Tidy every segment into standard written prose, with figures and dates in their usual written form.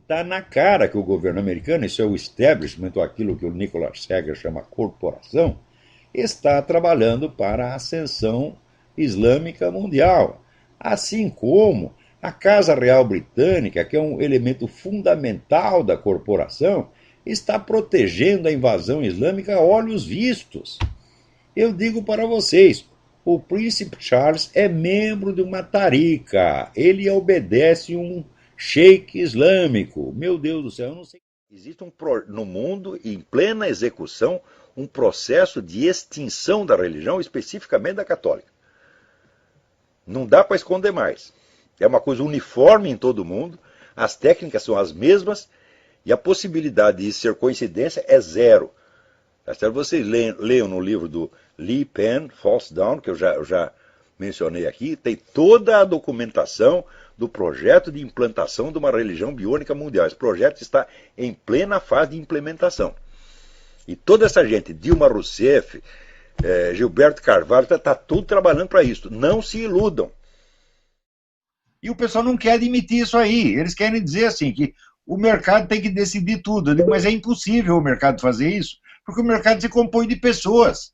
Está na cara que o governo americano, isso é o establishment, ou aquilo que o Nicholas Seger chama corporação, está trabalhando para a ascensão islâmica mundial. Assim como a Casa Real Britânica, que é um elemento fundamental da corporação, está protegendo a invasão islâmica a olhos vistos. Eu digo para vocês, o príncipe Charles é membro de uma tarica, ele obedece um sheik islâmico. Meu Deus do céu, eu não sei. Existe no mundo, em plena execução, um processo de extinção da religião, especificamente da católica. Não dá para esconder mais. É uma coisa uniforme em todo mundo, as técnicas são as mesmas e a possibilidade de isso ser coincidência é zero. Vocês leiam no livro do Lee Penn, False Dawn, que eu já mencionei aqui, tem toda a documentação do projeto de implantação de uma religião biônica mundial. Esse projeto está em plena fase de implementação. E toda essa gente, Dilma Rousseff, Gilberto Carvalho, está tudo trabalhando para isso. Não se iludam. E o pessoal não quer admitir isso aí. Eles querem dizer assim, que o mercado tem que decidir tudo. Eu digo, mas é impossível o mercado fazer isso, porque o mercado se compõe de pessoas.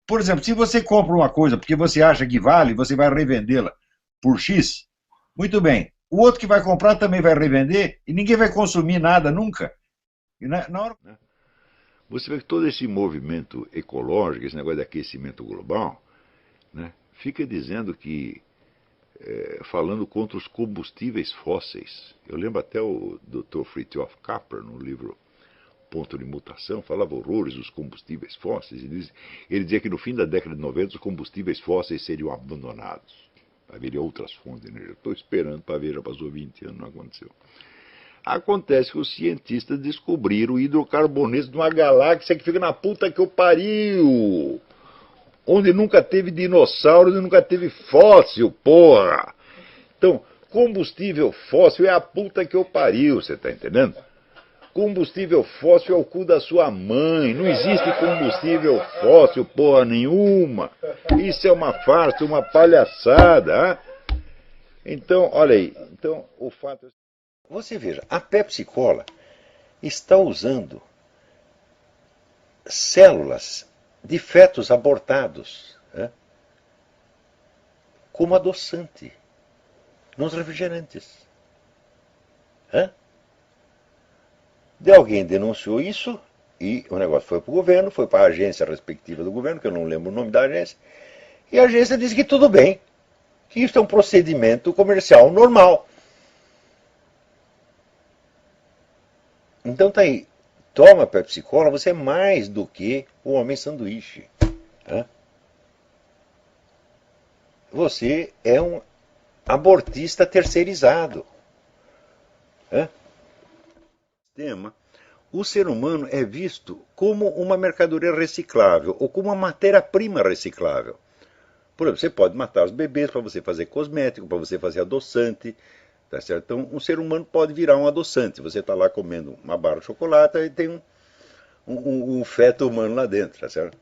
Por exemplo, se você compra uma coisa porque você acha que vale, você vai revendê-la por X, muito bem. O outro que vai comprar também vai revender e ninguém vai consumir nada nunca. E na hora... Você vê que todo esse movimento ecológico, esse negócio de aquecimento global, né, fica dizendo que, falando contra os combustíveis fósseis. Eu lembro até o Dr. Fritjof Capra, no livro Ponto de Mutação, falava horrores dos combustíveis fósseis. Ele dizia que no fim da década de 90 os combustíveis fósseis seriam abandonados. Haveria outras fontes de energia. Estou esperando para ver, já passou 20 anos, não aconteceu. Acontece que os cientistas descobriram o hidrocarbonetos de uma galáxia que fica na puta que eu pariu. Onde nunca teve dinossauro, onde nunca teve fóssil, porra. Então, combustível fóssil é a puta que eu pariu, você está entendendo? Combustível fóssil é o cu da sua mãe. Não existe combustível fóssil, porra nenhuma. Isso é uma farsa, uma palhaçada. Hein? Então, olha aí. Então, o fato é... Você veja, a Pepsi Cola está usando células de fetos abortados, né, como adoçante nos refrigerantes. De alguém denunciou isso e o negócio foi para o governo, foi para a agência respectiva do governo, que eu não lembro o nome da agência, e a agência disse que tudo bem, que isso é um procedimento comercial normal. Então tá aí, toma Pepsi Cola, você é mais do que o homem sanduíche. Né? Você é um abortista terceirizado. Né? O ser humano é visto como uma mercadoria reciclável ou como uma matéria-prima reciclável. Por exemplo, você pode matar os bebês para você fazer cosmético, para você fazer adoçante. Tá certo? Então, um ser humano pode virar um adoçante. Você está lá comendo uma barra de chocolate e tem um feto humano lá dentro. Tá certo?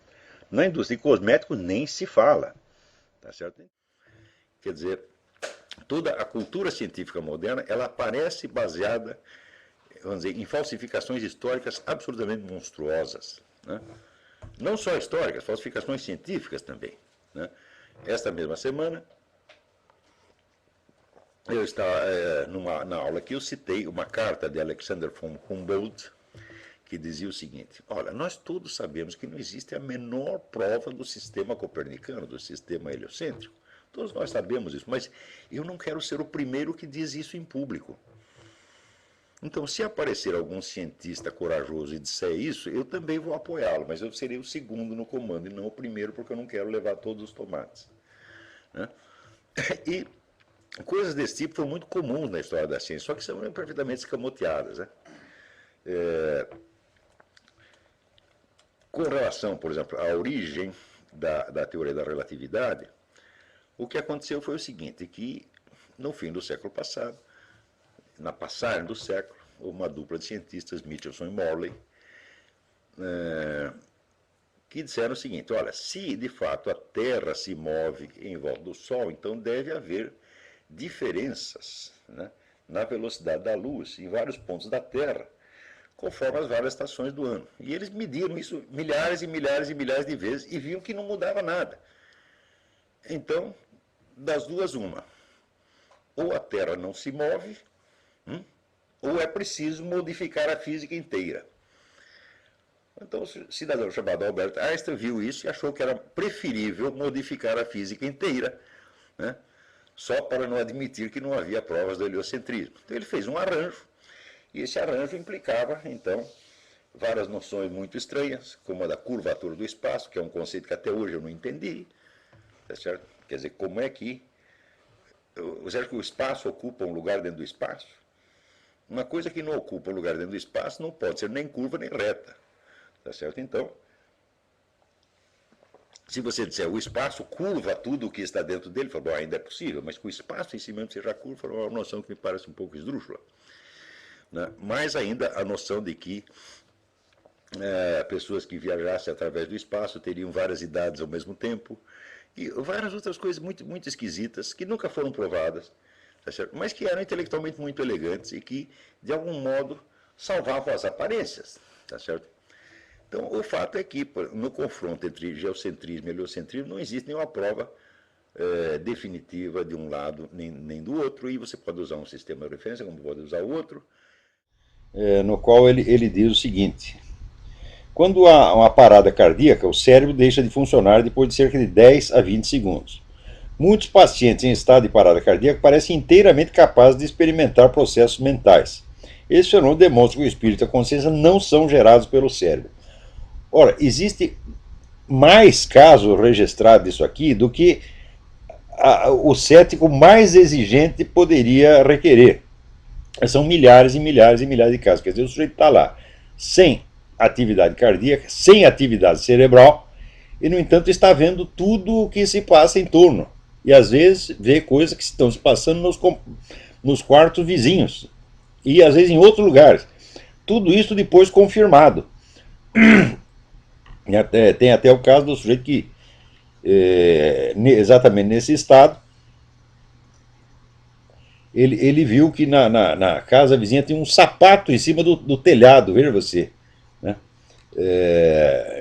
Na indústria de cosméticos nem se fala. Tá certo? Quer dizer, toda a cultura científica moderna ela aparece baseada, vamos dizer, em falsificações históricas absolutamente monstruosas. Né? Não só históricas, falsificações científicas também. Né? Esta mesma semana, eu estava na aula que eu citei uma carta de Alexander von Humboldt que dizia o seguinte: olha, nós todos sabemos que não existe a menor prova do sistema copernicano, do sistema heliocêntrico. Todos nós sabemos isso, mas eu não quero ser o primeiro que diz isso em público. Então, se aparecer algum cientista corajoso e disser isso, eu também vou apoiá-lo, mas eu serei o segundo no comando e não o primeiro, porque eu não quero levar todos os tomates. Né? E coisas desse tipo foram muito comuns na história da ciência, só que são perfeitamente escamoteadas. Né? Com relação, por exemplo, à origem da teoria da relatividade, o que aconteceu foi o seguinte, que no fim do século passado, na passagem do século, uma dupla de cientistas, Michelson e Morley, que disseram o seguinte: olha, se de fato a Terra se move em volta do Sol, então deve haver diferenças, né, na velocidade da luz em vários pontos da Terra, conforme as várias estações do ano. E eles mediram isso milhares e milhares e milhares de vezes e viam que não mudava nada. Então, das duas, uma. Ou a Terra não se move, ou é preciso modificar a física inteira. Então, o cidadão chamado Albert Einstein viu isso e achou que era preferível modificar a física inteira, né, só para não admitir que não havia provas do heliocentrismo. Então, ele fez um arranjo, e esse arranjo implicava, então, várias noções muito estranhas, como a da curvatura do espaço, que é um conceito que até hoje eu não entendi, tá certo? Quer dizer, como é que você acha que o espaço ocupa um lugar dentro do espaço? Uma coisa que não ocupa um lugar dentro do espaço não pode ser nem curva nem reta. Tá certo? Então, se você disser o espaço curva tudo o que está dentro dele, fala, bom, ainda é possível, mas que o espaço em si mesmo seja curva é uma noção que me parece um pouco esdrúxula. Né? Mais ainda a noção de que pessoas que viajassem através do espaço teriam várias idades ao mesmo tempo, e várias outras coisas muito, muito esquisitas, que nunca foram provadas, tá certo? Mas que eram intelectualmente muito elegantes e que, de algum modo, salvavam as aparências. Tá certo? Então, o fato é que, no confronto entre geocentrismo e heliocentrismo, não existe nenhuma prova definitiva de um lado nem do outro, e você pode usar um sistema de referência, como pode usar o outro. No qual ele diz o seguinte: quando há uma parada cardíaca, o cérebro deixa de funcionar depois de cerca de 10 a 20 segundos. Muitos pacientes em estado de parada cardíaca parecem inteiramente capazes de experimentar processos mentais. Esse fenômeno demonstra que o espírito e a consciência não são gerados pelo cérebro. Ora, existe mais casos registrados disso aqui do que o cético mais exigente poderia requerer. São milhares e milhares e milhares de casos. Quer dizer, o sujeito está lá sem atividade cardíaca, sem atividade cerebral, e, no entanto, está vendo tudo o que se passa em torno. E, às vezes, vê coisas que estão se passando nos quartos vizinhos, e, às vezes, em outros lugares. Tudo isso depois confirmado. Tem até o caso do sujeito que, exatamente nesse estado, ele viu que na casa vizinha tinha um sapato em cima do telhado, veja você. Né?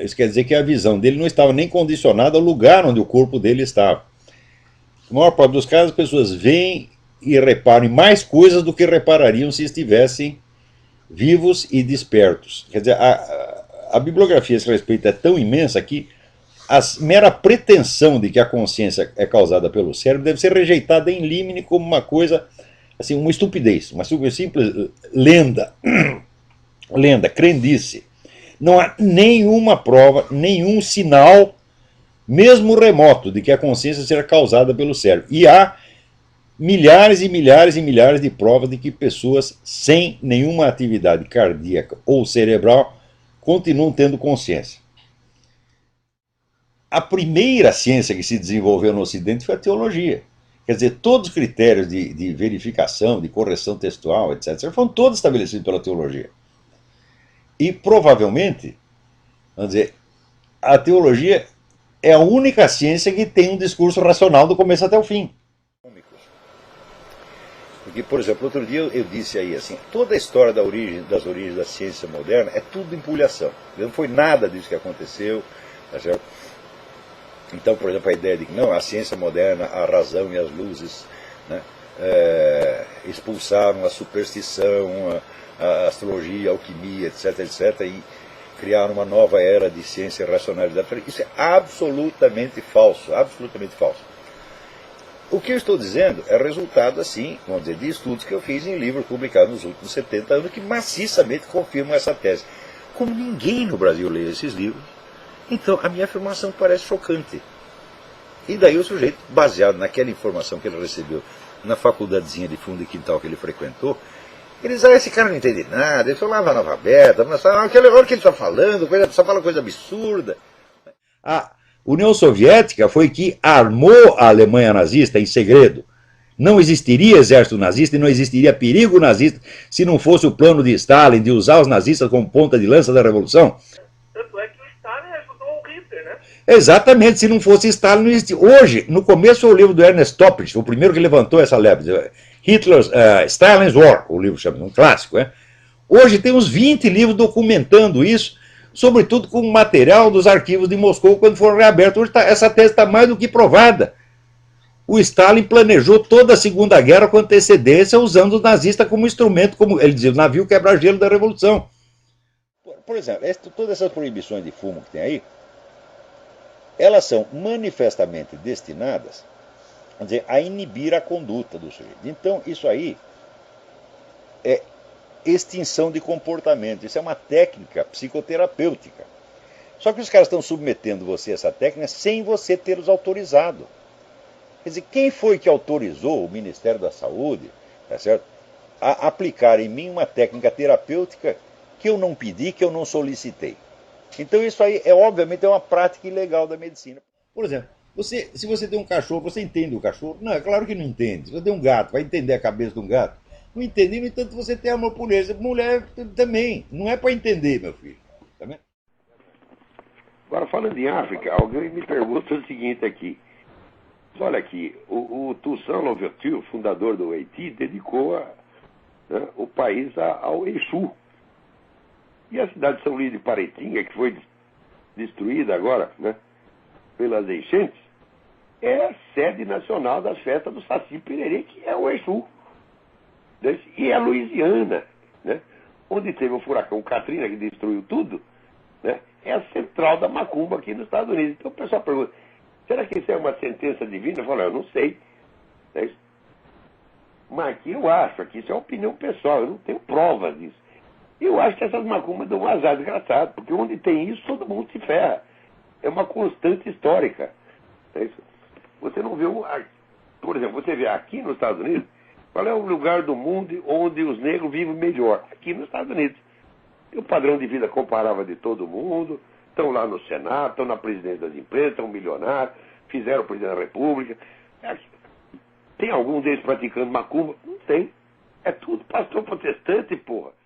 Isso quer dizer que a visão dele não estava nem condicionada ao lugar onde o corpo dele estava. Na maior parte dos casos, as pessoas veem e reparam em mais coisas do que reparariam se estivessem vivos e despertos. Quer dizer, a bibliografia a esse respeito é tão imensa que a mera pretensão de que a consciência é causada pelo cérebro deve ser rejeitada em limine como uma coisa, assim, uma estupidez, uma simples lenda, crendice. Não há nenhuma prova, nenhum sinal, mesmo remoto, de que a consciência seja causada pelo cérebro. E há milhares e milhares e milhares de provas de que pessoas sem nenhuma atividade cardíaca ou cerebral continuam tendo consciência. A primeira ciência que se desenvolveu no Ocidente foi a teologia. Quer dizer, todos os critérios de verificação, de correção textual, etc., foram todos estabelecidos pela teologia. E, provavelmente, vamos dizer, a teologia é a única ciência que tem um discurso racional do começo até o fim. Porque, por exemplo, outro dia eu disse aí assim, toda a história das origens da ciência moderna é tudo empulhação. Não foi nada disso que aconteceu, tá certo? Então, por exemplo, a ideia de que não, a ciência moderna, a razão e as luzes, né, expulsaram a superstição, a astrologia, a alquimia, etc., etc., e criaram uma nova era de ciência e racionalidade. Isso é absolutamente falso, absolutamente falso. O que eu estou dizendo é resultado, assim, vamos dizer, de estudos que eu fiz em livros publicados nos últimos 70 anos que maciçamente confirmam essa tese. Como ninguém no Brasil lê esses livros, então a minha afirmação parece chocante. E daí o sujeito, baseado naquela informação que ele recebeu na faculdadezinha de fundo de quintal que ele frequentou, ele diz, esse cara não entende nada, ele só lava analfabeta, olha o que ele está falando, só fala coisa absurda. A União Soviética foi que armou a Alemanha nazista em segredo. Não existiria exército nazista e não existiria perigo nazista se não fosse o plano de Stalin de usar os nazistas como ponta de lança da revolução. Tanto é que o Stalin ajudou o Hitler, né? Exatamente, se não fosse Stalin não existia. Hoje, no começo, o livro do Ernest Toppich, o primeiro que levantou essa leve, Stalin's War, o livro chama, um clássico, né? Hoje tem uns 20 livros documentando isso, sobretudo com material dos arquivos de Moscou quando foram reabertos. Hoje essa tese está mais do que provada. O Stalin planejou toda a Segunda Guerra com antecedência, usando os nazistas como instrumento, como ele dizia, o navio quebra-gelo da Revolução. Por exemplo, todas essas proibições de fumo que tem aí, elas são manifestamente destinadas, vamos dizer, a inibir a conduta do sujeito. Então, isso aí é extinção de comportamento. Isso é uma técnica psicoterapêutica. Só que os caras estão submetendo você a essa técnica sem você tê-los autorizado. Quer dizer, quem foi que autorizou o Ministério da Saúde, tá certo, a aplicar em mim uma técnica terapêutica que eu não pedi, que eu não solicitei? Então isso aí obviamente uma prática ilegal da medicina. Por exemplo, se você tem um cachorro, você entende o cachorro? Não, é claro que não entende. Se você tem um gato, vai entender a cabeça de um gato? Não entende, no entanto você tem amor por ele. Mulher também, não é para entender, meu filho. Tá vendo? Agora, falando em África, alguém me pergunta o seguinte aqui. Olha aqui, o Toussaint Louverture, fundador do Haiti, dedicou o país ao Exu. E a cidade de São Luís de Paraitinga, que foi destruída agora, né, pelas enchentes, é a sede nacional das festas do Saci Pererê, que é o Exu. E a Louisiana, né, onde teve o furacão Katrina, que destruiu tudo, né, é a central da macumba aqui nos Estados Unidos. Então o pessoal pergunta, será que isso é uma sentença divina? Eu falo, eu não sei. Mas aqui eu acho, aqui isso é uma opinião pessoal, eu não tenho provas disso. Eu acho que essas macumbas dão um azar desgraçado, porque onde tem isso, todo mundo se ferra. É uma constante histórica. Você não vê, por exemplo, você vê aqui nos Estados Unidos, qual é o lugar do mundo onde os negros vivem melhor? Aqui nos Estados Unidos. Tem um padrão de vida comparável de todo mundo, estão lá no Senado, estão na presidência das empresas, estão milionários, fizeram o presidente da República. Tem algum deles praticando macumba? Não tem. É tudo pastor protestante, porra.